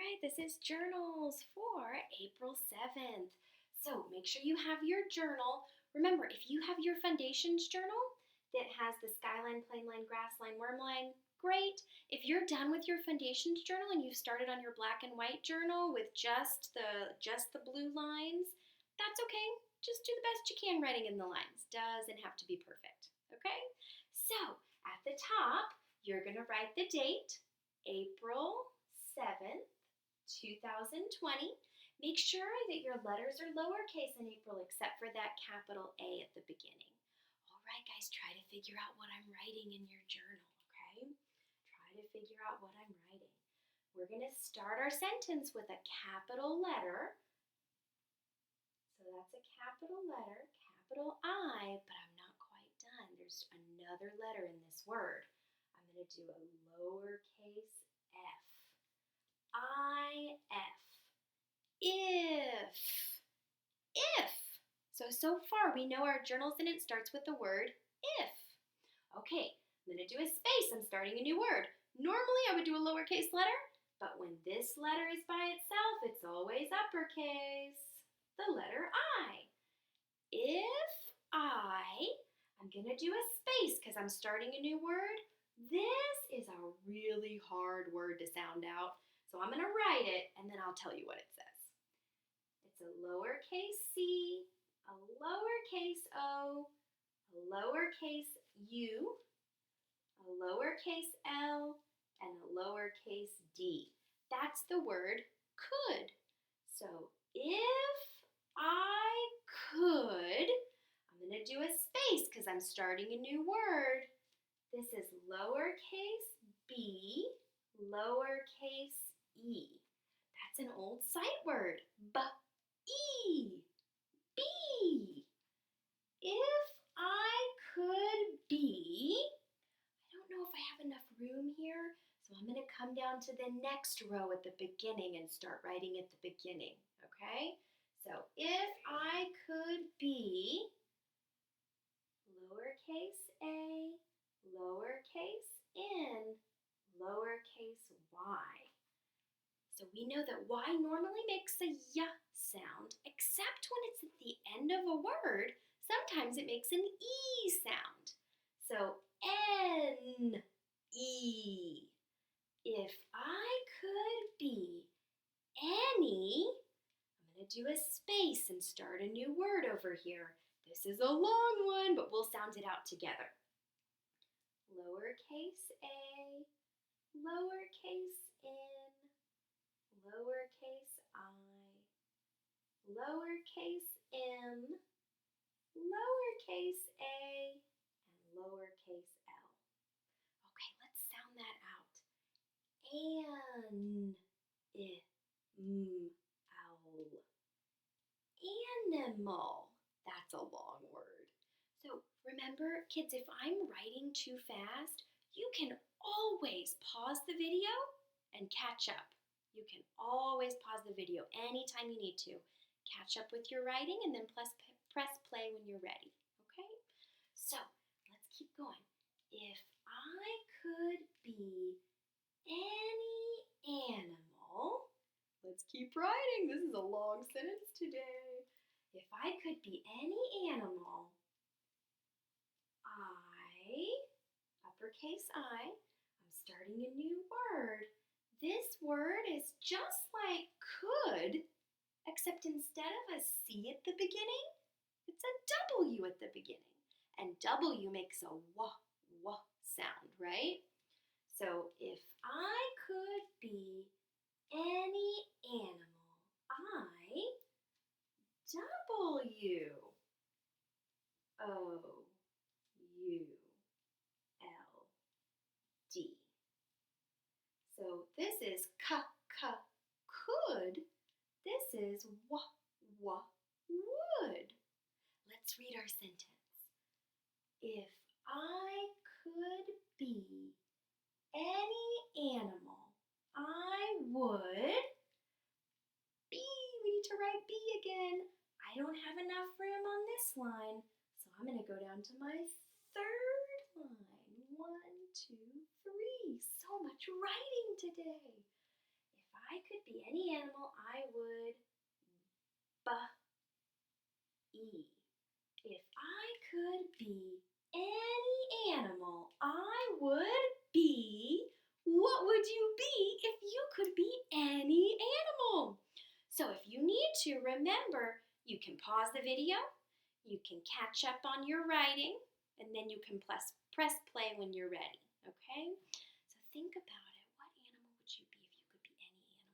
right, this is journals for April 7th. So make sure you have your journal. Remember, if you have your foundations journal that has the skyline, plane line, grass line, worm line, great. If you're done with your foundations journal and you've started on your black and white journal with just the blue lines, that's okay. Just do the best you can writing in the lines. Doesn't have to be perfect, okay? So at the top, you're going to write the date, April 7th, 2020. Make sure that your letters are lowercase in April except for that capital A at the beginning. All right, guys, try to figure out what I'm writing in your journal, okay? Try to figure out what I'm writing. We're going to start our sentence with a capital letter. So that's a capital letter, capital I, but I'm not quite done. There's another letter in this word. I'm going to do a lowercase f. I-F. If. If. So far we know our journal sentence starts with the word if. Okay, I'm going to do a space. I'm starting a new word. Normally I would do a lowercase letter, but when this letter is by itself, it's always uppercase. The letter I. If I'm going to do a space because I'm starting a new word. This is a really hard word to sound out. So I'm going to write it, and then I'll tell you what it says. It's a lowercase c, a lowercase o, a lowercase u, a lowercase l, and a lowercase d. That's the word could. So if I could, I'm going to do a space because I'm starting a new word. This is lowercase b, lowercase e. That's an old sight word. B-E. Bee. If I could be, I don't know if I have enough room here, so I'm going to come down to the next row at the beginning and start writing at the beginning, okay? So if I could be lowercase a, lowercase n, lowercase y. So we know that y normally makes a y sound, except when it's at the end of a word. Sometimes it makes an e sound. So n, e. If I could be any, I'm going to do a space and start a new word over here. This is a long one, but we'll sound it out together. Lowercase a, lowercase n, lowercase I, lowercase m, lowercase a, and lowercase l. Okay, let's sound that out. Animal. That's a long word. So remember, kids, if I'm writing too fast, you can always pause the video and catch up. You can always pause the video anytime you need to. Catch up with your writing and then press play when you're ready, okay? So let's keep going. If I could be any animal, let's keep writing. This is a long sentence today. If I could be any animal, uppercase I, I'm starting a new word. This word is just like could, except instead of a C at the beginning, it's a W at the beginning. And W makes a w sound, right? So if I could be any animal, W O U L D. So this is could. This is would. Let's read our sentence. If I could be any animal, I would be. We need to write B again. I don't have enough room on this line, so I'm going to go down to my third line. 1, 2, 3. So much writing today. If I could be any animal, I would be. If I could be any animal, I would be. What would you be if you could be any animal? So if you need to, remember, you can pause the video, you can catch up on your writing, and then you can press play when you're ready, okay? So think about it. What animal would you be if you could be any animal?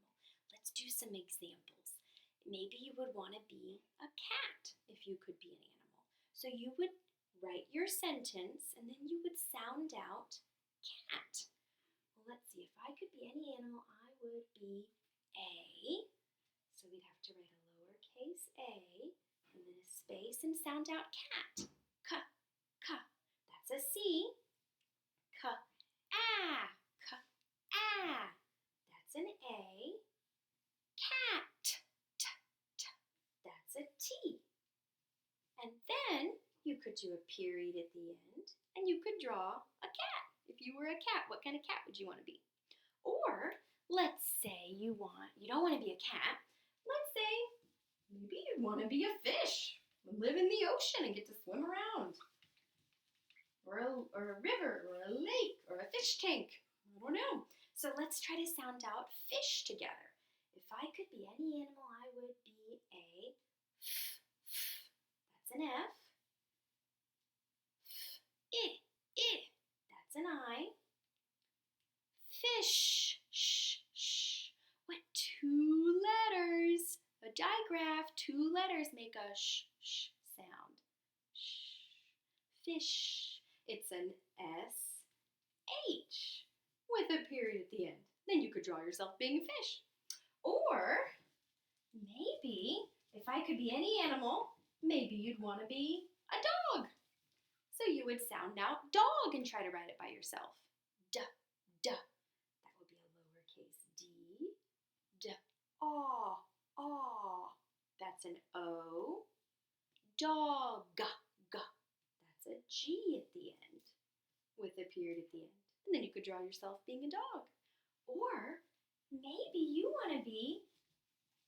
Let's do some examples. Maybe you would want to be a cat if you could be an animal. So you would write your sentence and then you would sound out cat. Well, let's see. If I could be any animal, I would be a. So we'd have to write a lowercase a and then a space and sound out cat. K, k. That's a C. K, ah, k, ah. That's an A. Cat, t, t. That's a T. And then you could do a period at the end and you could draw a cat. If you were a cat, what kind of cat would you want to be? Or let's say you don't want to be a cat. Let's say maybe you'd want to be a fish and live in the ocean and get to swim around. Or a river or a lake or a fish tank. I don't know. So let's try to sound out fish together. If I could be any animal, I would be a f. That's an F. I. That's an I. Fish. Sh. What two letters? A digraph. Two letters make a sh sound. Fish. It's an S-H with a period at the end. Then you could draw yourself being a fish. Or maybe if I could be any animal, maybe you'd want to be a dog. So you would sound out dog and try to write it by yourself. D. That would be a lowercase d. D. Aw. That's an O. Dog. G. That's a G at the end with a period at the end. And then you could draw yourself being a dog. Or maybe you want to be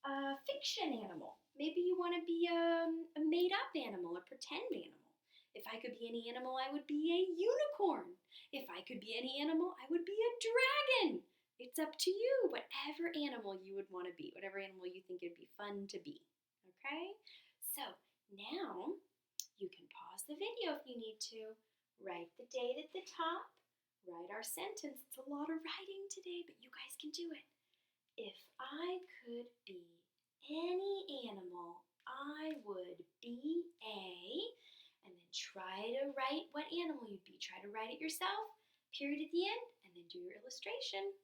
a fiction animal. Maybe you want to be a made-up animal, a pretend animal. If I could be any animal, I would be a unicorn. If I could be any animal, I would be a dragon. It's up to you, whatever animal you would want to be, whatever animal you think it'd be fun to be, okay? So now you can pause the video if you need to, write the date at the top, write our sentence. It's a lot of writing today, but you guys can do it. If I could be any animal, I would be a, and then try to write what animal you'd be. Try to write it yourself, period at the end, and then do your illustration.